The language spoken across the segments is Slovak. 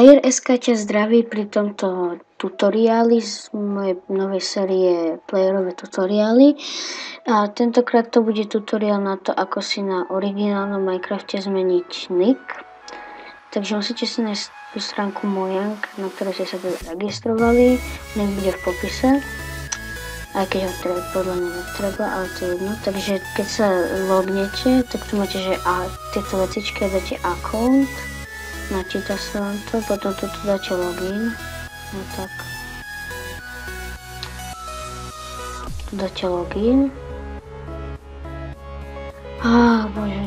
Player.sk ťa zdraví pri tomto tutoriáli z mojej novej série Playerové tutoriály. A tentokrát to bude tutoriál na to, ako si na originálnom Minecrafte zmeniť nick. Takže musíte si nájsť tú stránku Mojang, na ktorej ste sa teda registrovali. Link bude v popise. Aj keď ho teda podľa mňa netreba, ale to je jedno. Takže keď sa lognete, tak tu máte, že tieto vecičky dáte account. Načíta sa vám to, potom tu dáte login, no tak, tu dáte login, bože,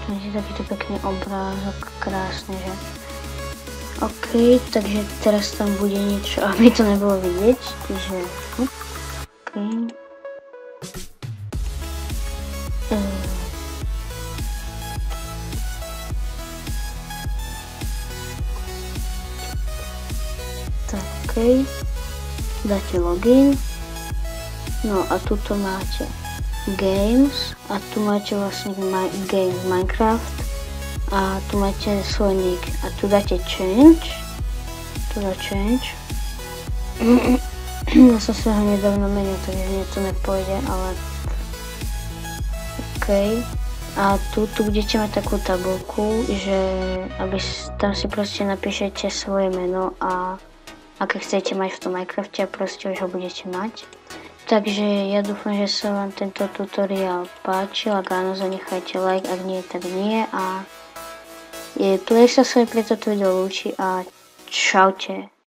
to je takýto pekný obrázok, krásne, že? OK, takže teraz tam bude niečo, aby to nebolo vidieť, čiže, OK. OK, dáte login, no a tuto máte games a tu máte vlastne game Minecraft a tu máte svoj nick a tu dáte change, ja som si ho nedávno menil, takže mne to nepôjde, ale OK. A tu budete mať takú tabuľku, že tam si proste napíšete svoje meno a aké chcete mať v tom Minecrafte a proste už ho budete mať. Takže ja dúfam, že sa vám tento tutoriál páčil, ak áno, zanechajte like, ak nie, tak nie a Player sa s vami pre toto video lúči a čaute.